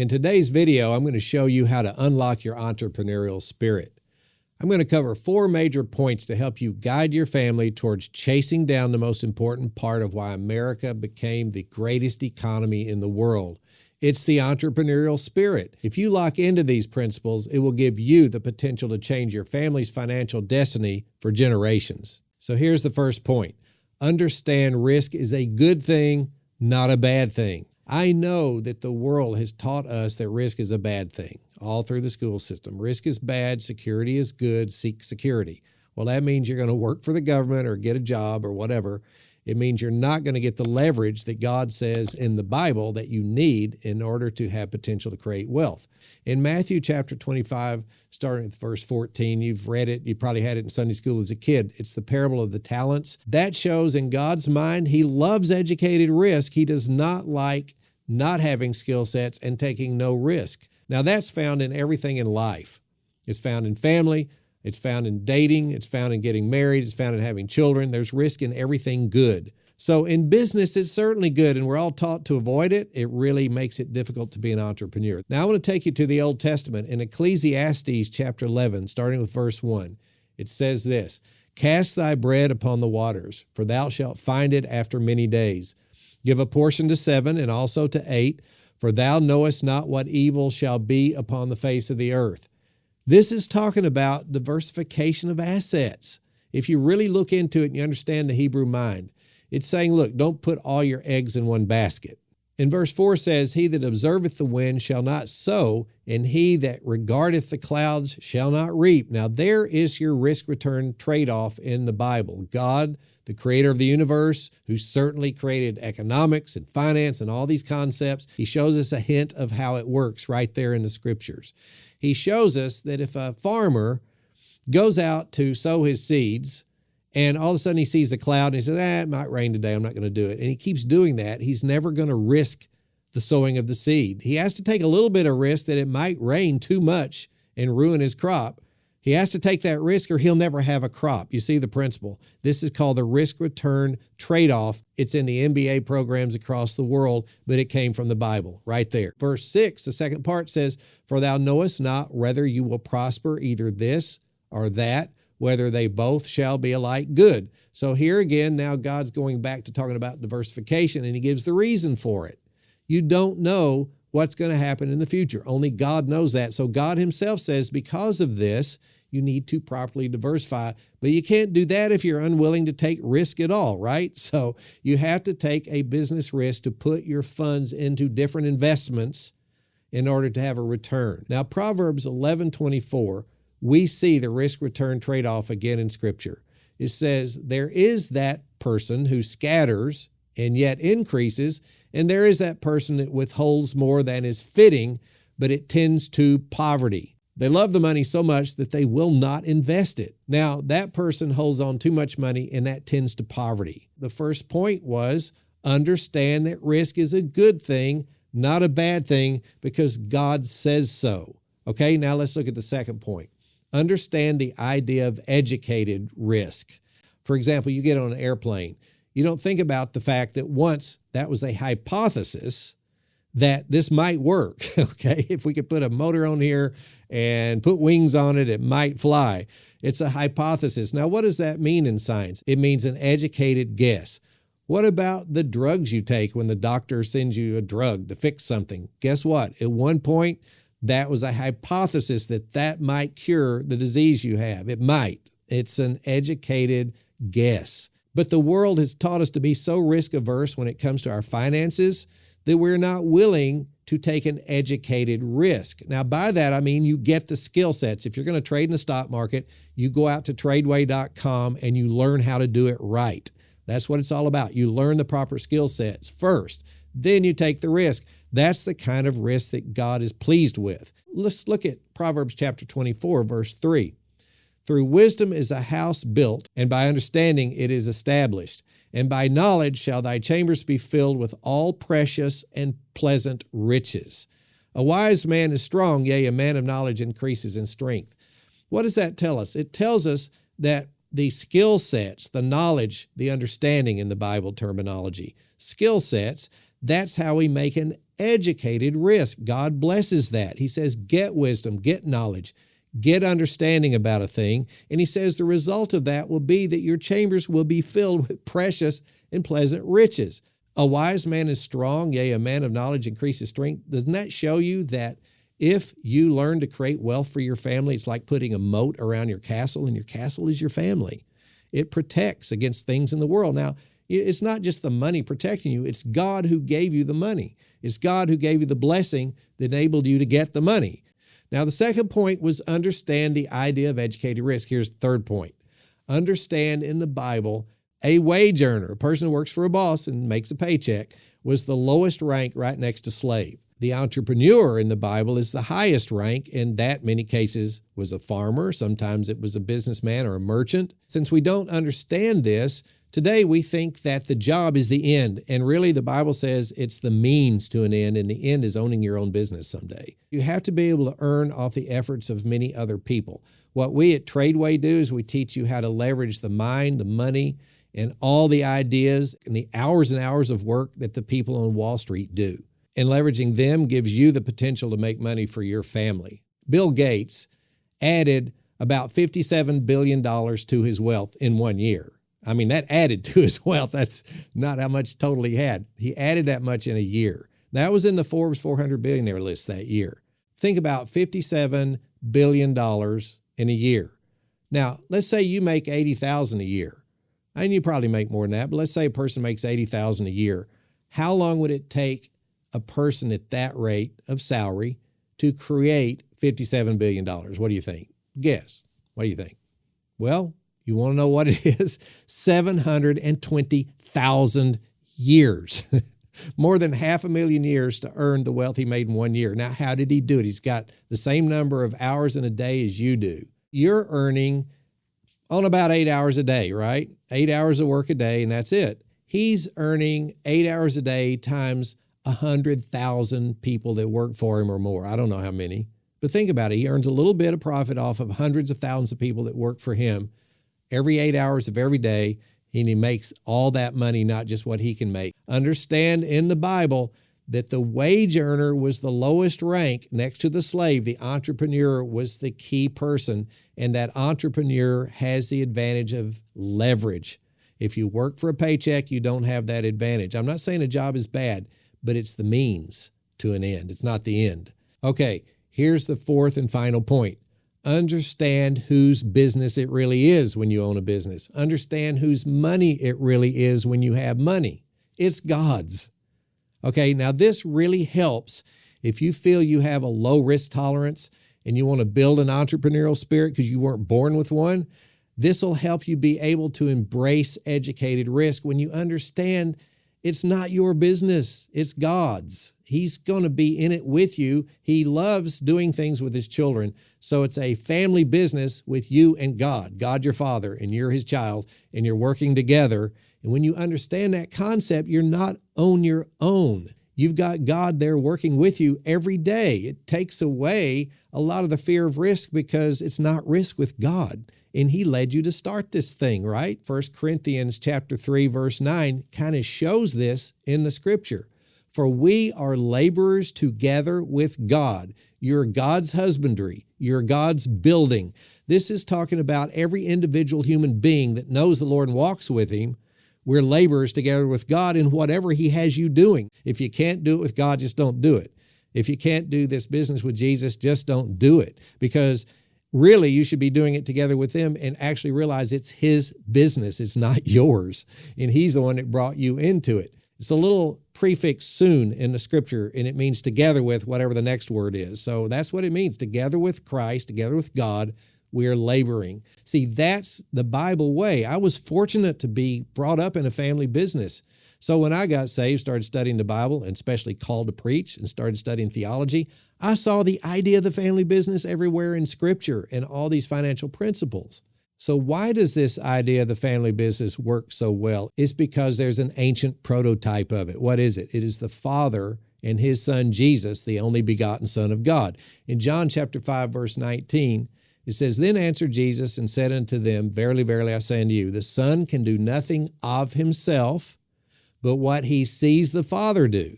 In today's video, I'm going to show you how to unlock your entrepreneurial spirit. I'm going to cover 4 major points to help you guide your family towards chasing down the most important part of why America became the greatest economy in the world. It's the entrepreneurial spirit. If you lock into these principles, it will give you the potential to change your family's financial destiny for generations. So here's the first point. Understand risk is a good thing, not a bad thing. I know that the world has taught us that risk is a bad thing all through the school system. Risk is bad, security is good, seek security. Well, that means you're going to work for the government or get a job or whatever. It means you're not going to get the leverage that God says in the Bible that you need in order to have potential to create wealth. In Matthew chapter 25, starting with verse 14, you've read it, you probably had it in Sunday school as a kid. It's the parable of the talents. That shows in God's mind, He loves educated risk. He does not like not having skill sets and taking no risk. Now that's found in everything in life. It's found in family. It's found in dating. It's found in getting married. It's found in having children. There's risk in everything good. So in business, it's certainly good, and we're all taught to avoid it. It really makes it difficult to be an entrepreneur. Now I want to take you to the Old Testament. In Ecclesiastes chapter 11, starting with verse 1, it says this, "Cast thy bread upon the waters, for thou shalt find it after many days. Give a portion to 7 and also to 8, for thou knowest not what evil shall be upon the face of the earth." This is talking about diversification of assets. If you really look into it and you understand the Hebrew mind, it's saying, look, don't put all your eggs in one basket. In verse 4 says, "He that observeth the wind shall not sow, and he that regardeth the clouds shall not reap." Now there is your risk-return trade-off in the Bible. God, the creator of the universe, who certainly created economics and finance and all these concepts, He shows us a hint of how it works right there in the scriptures. He shows us that if a farmer goes out to sow his seeds and all of a sudden he sees a cloud and he says, it might rain today, I'm not going to do it. And he keeps doing that. He's never going to risk the sowing of the seed. He has to take a little bit of risk that it might rain too much and ruin his crop. He has to take that risk or he'll never have a crop. You see the principle. This is called the risk-return trade-off. It's in the MBA programs across the world, but it came from the Bible right there. Verse 6, the second part says, "For thou knowest not whether you will prosper either this or that, whether they both shall be alike good." So here again, now God's going back to talking about diversification, and He gives the reason for it. You don't know what's going to happen in the future. Only God knows that. So God Himself says, because of this, you need to properly diversify. But you can't do that if you're unwilling to take risk at all, right? So you have to take a business risk to put your funds into different investments in order to have a return. Now, Proverbs 11:24, we see the risk-return trade-off again in Scripture. It says, "There is that person who scatters and yet increases, and there is that person that withholds more than is fitting, but it tends to poverty." They love the money so much that they will not invest it. Now, that person holds on too much money, and that tends to poverty. The first point was understand that risk is a good thing, not a bad thing, because God says so. Okay, now let's look at the second point. Understand the idea of educated risk. For example, you get on an airplane. You don't think about the fact that once that was a hypothesis that this might work, okay? If we could put a motor on here and put wings on it, it might fly. It's a hypothesis. Now, what does that mean in science? It means an educated guess. What about the drugs you take when the doctor sends you a drug to fix something? Guess what? At one point, that was a hypothesis that that might cure the disease you have. It might. It's an educated guess. But the world has taught us to be so risk averse when it comes to our finances that we're not willing to take an educated risk. Now, by that, I mean you get the skill sets. If you're going to trade in the stock market, you go out to TRADEway.com and you learn how to do it right. That's what it's all about. You learn the proper skill sets first, then you take the risk. That's the kind of risk that God is pleased with. Let's look at Proverbs chapter 24, verse 3. "Through wisdom is a house built, and by understanding it is established. And by knowledge shall thy chambers be filled with all precious and pleasant riches. A wise man is strong, yea, a man of knowledge increases in strength." What does that tell us? It tells us that the skill sets, the knowledge, the understanding in the Bible terminology, skill sets, that's how we make an educated risk. God blesses that. He says, get wisdom, get knowledge, get understanding about a thing. And he says the result of that will be that your chambers will be filled with precious and pleasant riches. A wise man is strong, yea, a man of knowledge increases strength. Doesn't that show you that if you learn to create wealth for your family, it's like putting a moat around your castle, and your castle is your family. It protects against things in the world. Now, it's not just the money protecting you. It's God who gave you the money. It's God who gave you the blessing that enabled you to get the money. Now, the second point was understand the idea of educated risk. Here's the third point. Understand in the Bible, a wage earner, a person who works for a boss and makes a paycheck, was the lowest rank right next to slave. The entrepreneur in the Bible is the highest rank, and that, many cases, was a farmer. Sometimes it was a businessman or a merchant. Since we don't understand this, today we think that the job is the end, and really the Bible says it's the means to an end, and the end is owning your own business someday. You have to be able to earn off the efforts of many other people. What we at TRADEway do is we teach you how to leverage the mind, the money, and all the ideas and the hours and hours of work that the people on Wall Street do. And leveraging them gives you the potential to make money for your family. Bill Gates added about $57 billion to his wealth in 1 year. I mean, that added to his wealth. That's not how much total he had. He added that much in a year. That was in the Forbes 400 billionaire list that year. Think about $57 billion in a year. Now, let's say you make $80,000 a year. And you probably make more than that, but let's say a person makes $80,000 a year. How long would it take a person at that rate of salary to create $57 billion? What do you think? Guess. What do you think? Well, you want to know what it is? 720,000 years. More than 500,000 years to earn the wealth he made in 1 year. Now, how did he do it? He's got the same number of hours in a day as you do. You're earning on about 8 hours a day, right? 8 hours of work a day, and that's it. He's earning 8 hours a day times 100,000 people that work for him or more. I don't know how many, but think about it. He earns a little bit of profit off of hundreds of thousands of people that work for him every 8 hours of every day, and he makes all that money, not just what he can make. Understand in the Bible that the wage earner was the lowest rank next to the slave. The entrepreneur was the key person, and that entrepreneur has the advantage of leverage. If you work for a paycheck, you don't have that advantage. I'm not saying a job is bad, but it's the means to an end. It's not the end. Okay, here's the fourth and final point. Understand whose business it really is when you own a business. Understand whose money it really is when you have money. It's God's. Okay, now this really helps if you feel you have a low risk tolerance and you want to build an entrepreneurial spirit because you weren't born with one. This will help you be able to embrace educated risk when you understand it's not your business, it's God's. He's going to be in it with you. He loves doing things with his children. So it's a family business with you and God. God your Father, and you're his child, and you're working together. And when you understand that concept, you're not on your own. You've got God there working with you every day. It takes away a lot of the fear of risk because it's not risk with God. And he led you to start this thing, right? 1 Corinthians chapter 3, verse 9 kind of shows this in the scripture. For we are laborers together with God. You're God's husbandry. You're God's building. This is talking about every individual human being that knows the Lord and walks with him. We're laborers together with God in whatever he has you doing. If you can't do it with God, just don't do it. If you can't do this business with Jesus, just don't do it. Because really, you should be doing it together with him and actually realize it's his business. It's not yours. And he's the one that brought you into it. It's a little prefix soon in the scripture, and it means together with whatever the next word is. So that's what it means. Together with Christ, together with God, we are laboring. See, that's the Bible way. I was fortunate to be brought up in a family business. So when I got saved, started studying the Bible, and especially called to preach and started studying theology, I saw the idea of the family business everywhere in Scripture and all these financial principles. So why does this idea of the family business work so well? It's because there's an ancient prototype of it. What is it? It is the Father and his Son, Jesus, the only begotten Son of God. In John chapter 5, verse 19, it says, Then answered Jesus and said unto them, Verily, verily, I say unto you, the Son can do nothing of himself, but what he sees the Father do,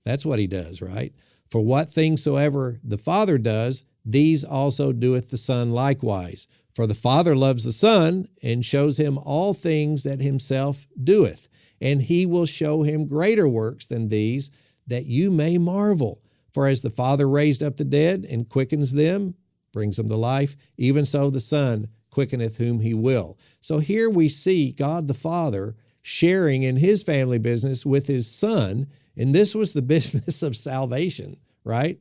That's what he does, right? For what things soever the Father does, these also doeth the Son likewise. For the Father loves the Son, and shows him all things that himself doeth. And he will show him greater works than these, that you may marvel. For as the Father raised up the dead, and quickens them, brings them to life, even so the Son quickeneth whom he will. So here we see God the Father sharing in his family business with his Son, and this was the business of salvation, right?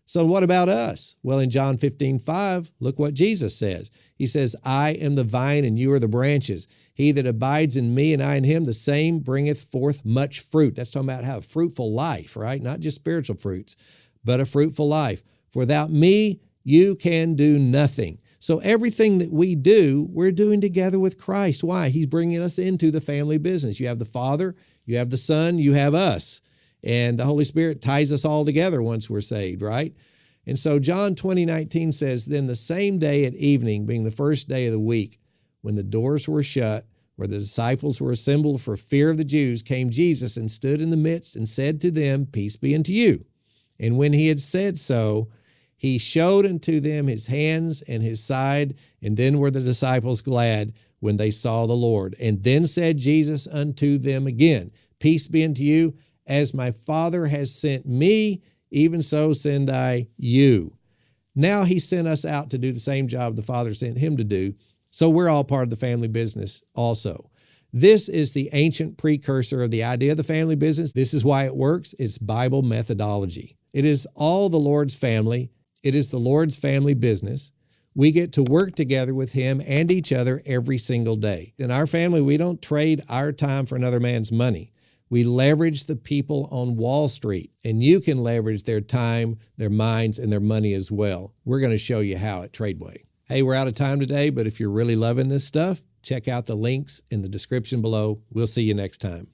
So what about us? Well, in John 15:5, look what Jesus says. He says, I am the vine and you are the branches. He that abides in me and I in him, the same bringeth forth much fruit. That's talking about how a fruitful life, right? Not just spiritual fruits, but a fruitful life. For without me, you can do nothing. So everything that we do, we're doing together with Christ. Why? He's bringing us into the family business. You have the Father, you have the Son, you have us. And the Holy Spirit ties us all together once we're saved, right? And so John 20:19 says, then the same day at evening, being the first day of the week, when the doors were shut, where the disciples were assembled for fear of the Jews, came Jesus and stood in the midst and said to them, peace be unto you. And when he had said so, he showed unto them his hands and his side, and then were the disciples glad when they saw the Lord. And then said Jesus unto them again, peace be unto you, as my Father has sent me, even so send I you. Now he sent us out to do the same job the Father sent him to do, so we're all part of the family business also. This is the ancient precursor of the idea of the family business. This is why it works. It's Bible methodology. It is all the Lord's family. It is the Lord's family business. We get to work together with him and each other every single day. In our family, we don't trade our time for another man's money. We leverage the people on Wall Street, and you can leverage their time, their minds, and their money as well. We're going to show you how at TRADEway. Hey, we're out of time today, but if you're really loving this stuff, check out the links in the description below. We'll see you next time.